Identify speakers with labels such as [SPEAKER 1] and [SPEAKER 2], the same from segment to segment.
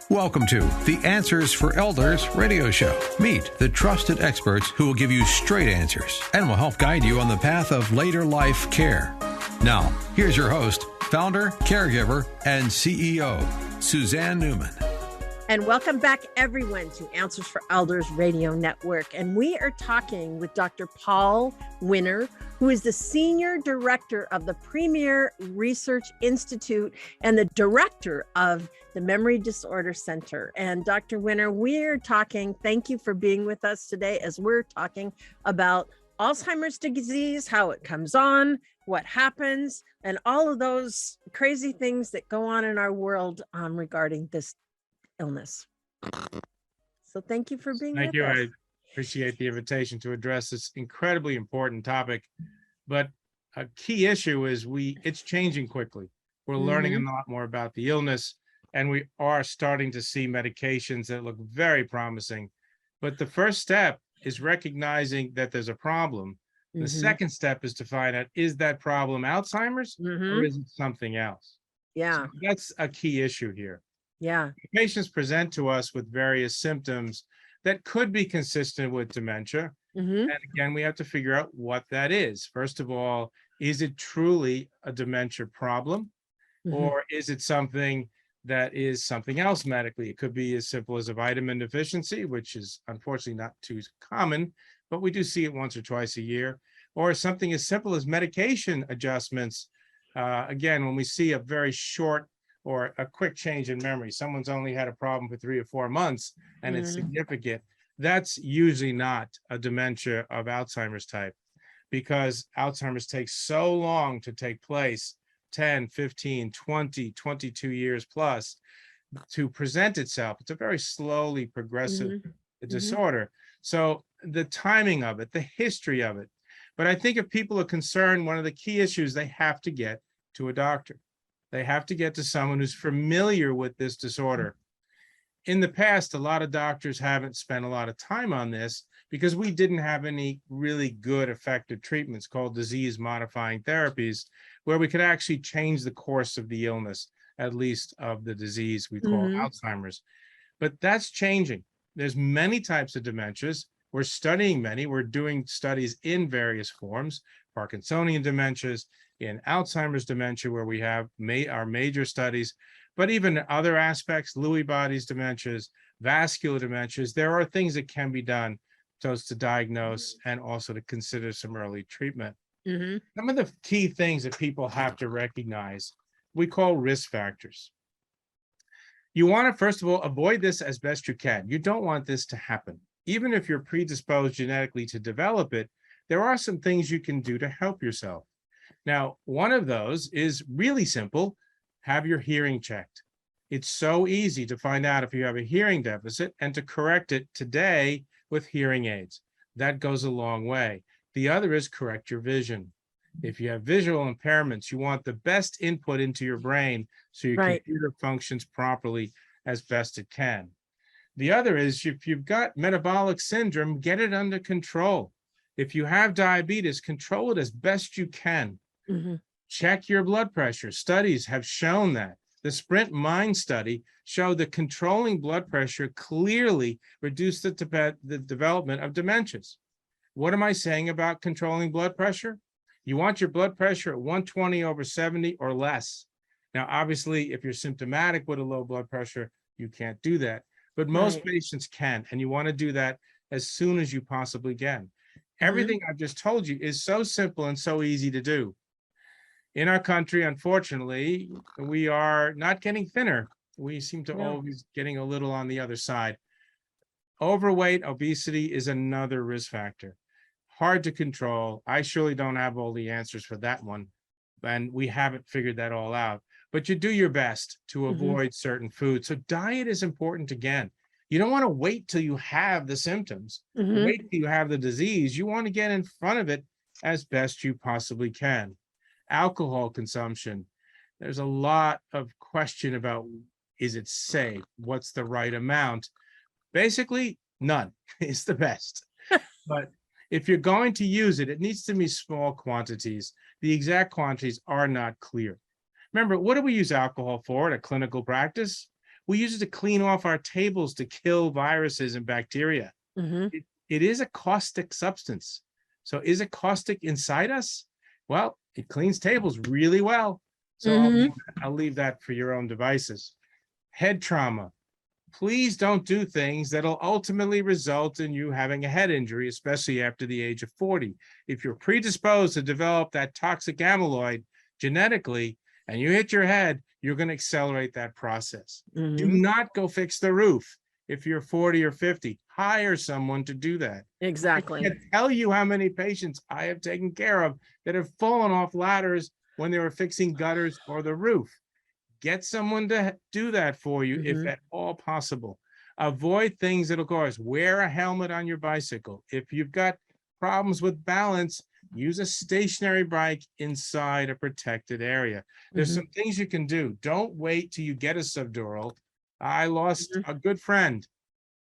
[SPEAKER 1] Welcome to the Answers for Elders radio show. Meet the trusted experts who will give you straight answers and will help guide you on the path of later life care. Now, here's your host, founder, caregiver, and CEO, Suzanne Newman.
[SPEAKER 2] And welcome back, everyone, to Answers for Elders Radio Network. And we are talking with Dr. Paul Winner, who is the Senior Director of the Premier Research Institute and the Director of the Memory Disorder Center. And Dr. Winner, we're talking, thank you for being with us today as we're talking about Alzheimer's disease, how it comes on, what happens, and all of those crazy things that go on in our world regarding this illness. So thank you for being with us. Thank you.
[SPEAKER 3] I appreciate the invitation to address this incredibly important topic. But a key issue is it's changing quickly. We're learning a lot more about the illness, and we are starting to see medications that look very promising. But the first step is recognizing that there's a problem. The second step is to find out, is that problem Alzheimer's or is it something else?
[SPEAKER 2] Yeah.
[SPEAKER 3] So that's a key issue here.
[SPEAKER 2] Yeah.
[SPEAKER 3] Patients present to us with various symptoms that could be consistent with dementia. And again, we have to figure out what that is. First of all, is it truly a dementia problem? Or is it something that is something else medically? It could be as simple as a vitamin deficiency, which is unfortunately not too common, but we do see it once or twice a year. Or something as simple as medication adjustments. Again, when we see a very short or a quick change in memory, someone's only had a problem for 3 or 4 months and it's significant, that's usually not a dementia of Alzheimer's type, because Alzheimer's takes so long to take place, 10, 15, 20, 22 years plus, to present itself. It's a very slowly progressive disorder. So the timing of it, the history of it. But I think if people are concerned, one of the key issues, they have to get to a doctor. They have to get to someone who's familiar with this disorder. In the past, a lot of doctors haven't spent a lot of time on this because we didn't have any really good effective treatments called disease-modifying therapies, where we could actually change the course of the illness, at least of the disease we call Alzheimer's. But that's changing. There's many types of dementias. We're studying many. We're doing studies in various forms, Parkinsonian dementias, in Alzheimer's dementia, where we have our major studies, but even other aspects, Lewy bodies dementias, vascular dementias, there are things that can be done to diagnose and also to consider some early treatment. Some of the key things that people have to recognize, we call risk factors. You want to, first of all, avoid this as best you can. You don't want this to happen. Even if you're predisposed genetically to develop it, there are some things you can do to help yourself. Now, one of those is really simple: have your hearing checked. It's so easy to find out if you have a hearing deficit and to correct it today with hearing aids. That goes a long way. The other is correct your vision. If you have visual impairments, you want the best input into your brain so your computer functions properly as best it can. The other is, if you've got metabolic syndrome, get it under control. If you have diabetes, control it as best you can. Check your blood pressure. Studies have shown that. The Sprint Mind study showed that controlling blood pressure clearly reduced the development of dementias. What am I saying about controlling blood pressure? You want your blood pressure at 120/70 or less. Now, obviously, if you're symptomatic with a low blood pressure, you can't do that. But most patients can, and you want to do that as soon as you possibly can. Everything I've just told you is so simple and so easy to do. In our country, unfortunately, we are not getting thinner. We seem to always getting a little on the other side. Overweight, obesity is another risk factor. Hard to control. I surely don't have all the answers for that one, and we haven't figured that all out. But you do your best to avoid certain foods. So diet is important again. You don't want to wait till you have the symptoms, wait till you have the disease. You want to get in front of it as best you possibly can. Alcohol consumption. There's a lot of question about, is it safe? What's the right amount? Basically, none is the best. But if you're going to use it, it needs to be small quantities. The exact quantities are not clear. Remember, what do we use alcohol for in a clinical practice? We use it to clean off our tables to kill viruses and bacteria. It is a caustic substance. So is it caustic inside us? Well, it cleans tables really well. So I'll leave that for your own devices. Head trauma. Please don't do things that'll ultimately result in you having a head injury, especially after the age of 40. If you're predisposed to develop that toxic amyloid genetically and you hit your head, you're going to accelerate that process. Do not go fix the roof. If you're 40 or 50, hire someone to do that.
[SPEAKER 2] Exactly.
[SPEAKER 3] I can't tell you how many patients I have taken care of that have fallen off ladders when they were fixing gutters or the roof. Get someone to do that for you if at all possible. Avoid things that'll cause. Wear a helmet on your bicycle. If you've got problems with balance, use a stationary bike inside a protected area. There's some things you can do. Don't wait till you get a subdural. I lost a good friend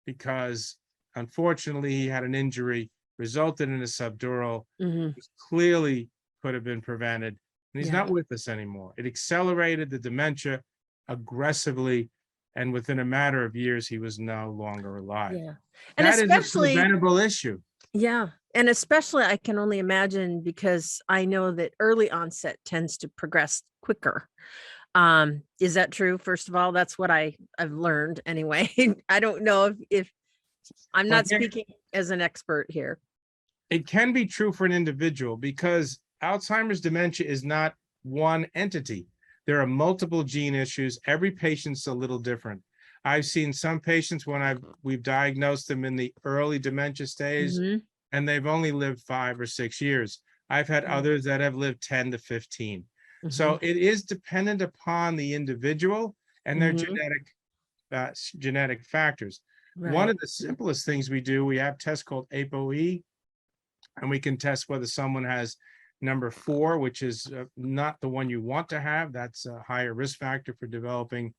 [SPEAKER 3] because unfortunately he had an injury, resulted in a subdural, which clearly could have been prevented. And he's not with us anymore. It accelerated the dementia aggressively, and within a matter of years, he was no longer alive.
[SPEAKER 2] Yeah. And
[SPEAKER 3] that
[SPEAKER 2] especially,
[SPEAKER 3] is a preventable issue.
[SPEAKER 2] Yeah. And especially, I can only imagine, because I know that early onset tends to progress quicker. Is that true? First of all, that's what I've learned anyway. I don't know if I'm not speaking as an expert here.
[SPEAKER 3] It can be true for an individual because Alzheimer's dementia is not one entity. There are multiple gene issues. Every patient's a little different. I've seen some patients when we've diagnosed them in the early dementia stage, and they've only lived 5 or 6 years. I've had others that have lived 10 to 15. So it is dependent upon the individual and their genetic factors. One of the simplest things we do, we have tests called ApoE, and we can test whether someone has number 4, which is not the one you want to have. That's a higher risk factor for developing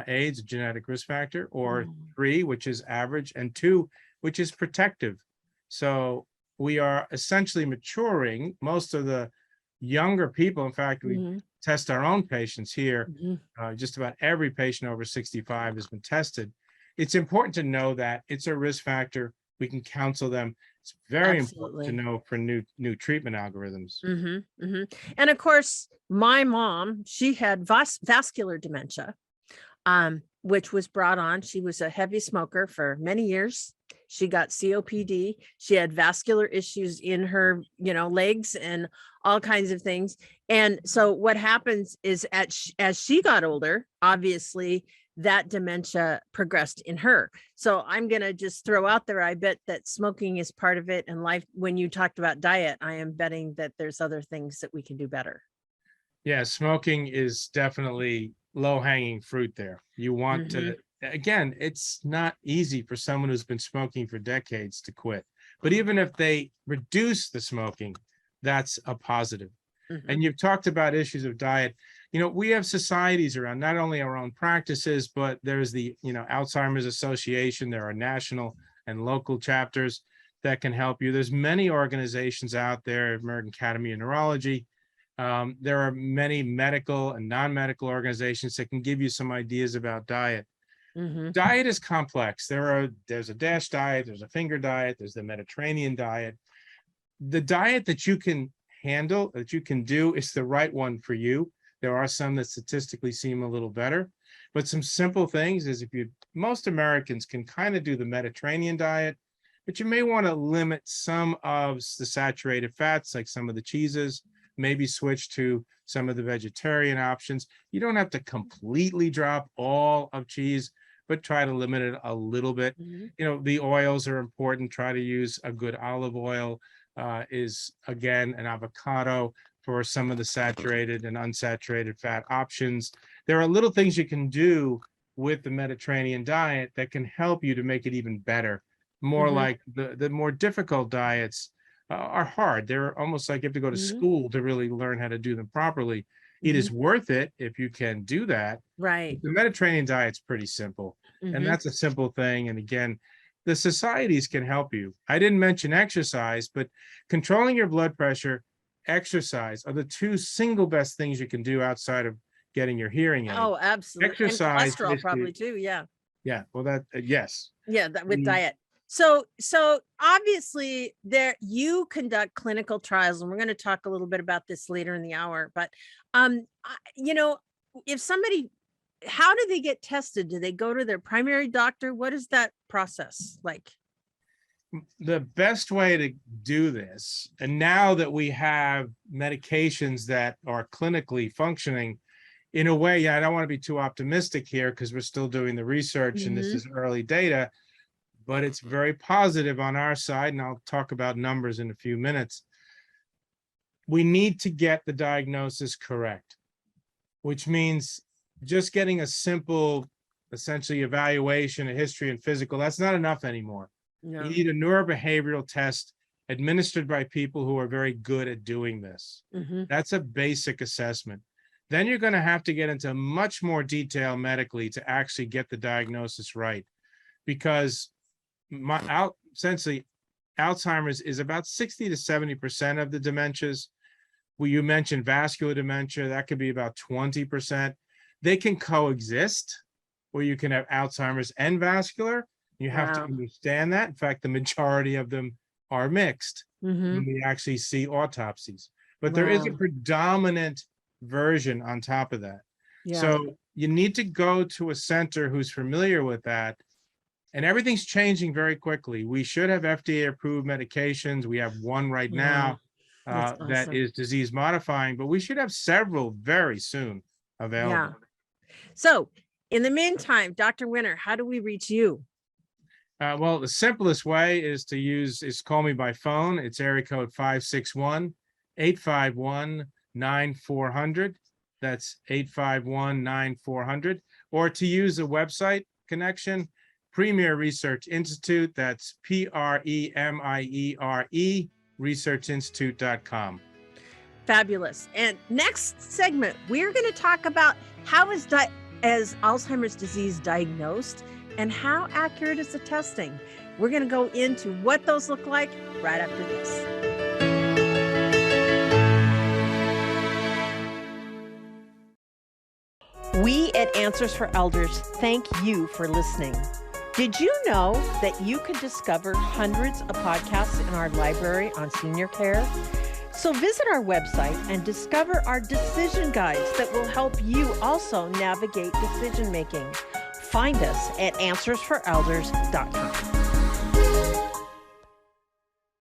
[SPEAKER 3] AIDS, a genetic risk factor, or 3, which is average, and 2, which is protective. So we are essentially maturing. Most of the younger people, in fact, we test our own patients here. Just about every patient over 65 has been tested. It's important to know that it's a risk factor. We can counsel them. It's very important to know for new treatment algorithms.
[SPEAKER 2] And of course, my mom, she had vascular dementia, which was brought on. She was a heavy smoker for many years. She got COPD. She had vascular issues in her, legs and all kinds of things. And so what happens is as she got older, obviously, that dementia progressed in her. So I'm going to just throw out there, I bet that smoking is part of it. And life, when you talked about diet, I am betting that there's other things that we can do better.
[SPEAKER 3] Yeah, smoking is definitely low-hanging fruit there. You want to, again, it's not easy for someone who's been smoking for decades to quit. But even if they reduce the smoking, that's a positive. And you've talked about issues of diet. We have societies around, not only our own practices, but there's the, Alzheimer's Association. There are national and local chapters that can help you. There's many organizations out there, American Academy of Neurology. There are many medical and non-medical organizations that can give you some ideas about diet. Diet is complex. There's a DASH diet, there's a finger diet, there's the Mediterranean diet. The diet that you can handle, that you can do, is the right one for you. There are some that statistically seem a little better, but some simple things is most Americans can kind of do the Mediterranean diet, but you may want to limit some of the saturated fats, like some of the cheeses, maybe switch to some of the vegetarian options. You don't have to completely drop all of cheese, but try to limit it a little bit. The oils are important. Try to use a good olive oil, is again an avocado for some of the saturated and unsaturated fat options. There are little things you can do with the Mediterranean diet that can help you to make it even better. More like the more difficult diets are hard. They're almost like you have to go to school to really learn how to do them properly. It is worth it if you can do that.
[SPEAKER 2] Right.
[SPEAKER 3] The Mediterranean diet's pretty simple, and that's a simple thing. And again, the societies can help you. I didn't mention exercise, but controlling your blood pressure, exercise are the 2 single best things you can do outside of getting your hearing aid.
[SPEAKER 2] Oh, absolutely.
[SPEAKER 3] Exercise
[SPEAKER 2] And cholesterol
[SPEAKER 3] is
[SPEAKER 2] probably too. Yeah.
[SPEAKER 3] Yeah, well, that yes.
[SPEAKER 2] Yeah, that with
[SPEAKER 3] The-
[SPEAKER 2] diet. So obviously you conduct clinical trials, and we're going to talk a little bit about this later in the hour. But if somebody, how do they get tested? Do they go to their primary doctor? What is that process like?
[SPEAKER 3] The best way to do this, and now that we have medications that are clinically functioning in a way, I don't want to be too optimistic here because we're still doing the research and this is early data, but it's very positive on our side. And I'll talk about numbers in a few minutes. We need to get the diagnosis correct, which means just getting a simple, essentially evaluation, a history and physical, that's not enough anymore.
[SPEAKER 2] No.
[SPEAKER 3] You need a neurobehavioral test administered by people who are very good at doing this. That's a basic assessment. Then you're going to have to get into much more detail medically to actually get the diagnosis right, because essentially Alzheimer's is about 60 to 70% of the dementias. Well, you mentioned vascular dementia, that could be about 20%. They can coexist, where you can have Alzheimer's and vascular. You have to understand that. In fact, the majority of them are mixed when we actually see autopsies. But there is a predominant version on top of that. So you need to go to a center who's familiar with that. And everything's changing very quickly. We should have FDA approved medications. We have one right now that is disease modifying, but we should have several very soon available.
[SPEAKER 2] So in the meantime, Dr. Winter, how do we reach you?
[SPEAKER 3] Well, the simplest way is call me by phone. It's area code 561-851-9400. That's 851-9400. Or to use a website connection, Premier Research Institute, that's PREMIERE, researchinstitute.com.
[SPEAKER 2] Fabulous. And next segment, we're going to talk about how is Alzheimer's disease diagnosed and how accurate is the testing. We're going to go into what those look like right after this. We at Answers for Elders thank you for listening. Did you know that you can discover hundreds of podcasts in our library on senior care? So visit our website and discover our decision guides that will help you also navigate decision making. Find us at answersforelders.com.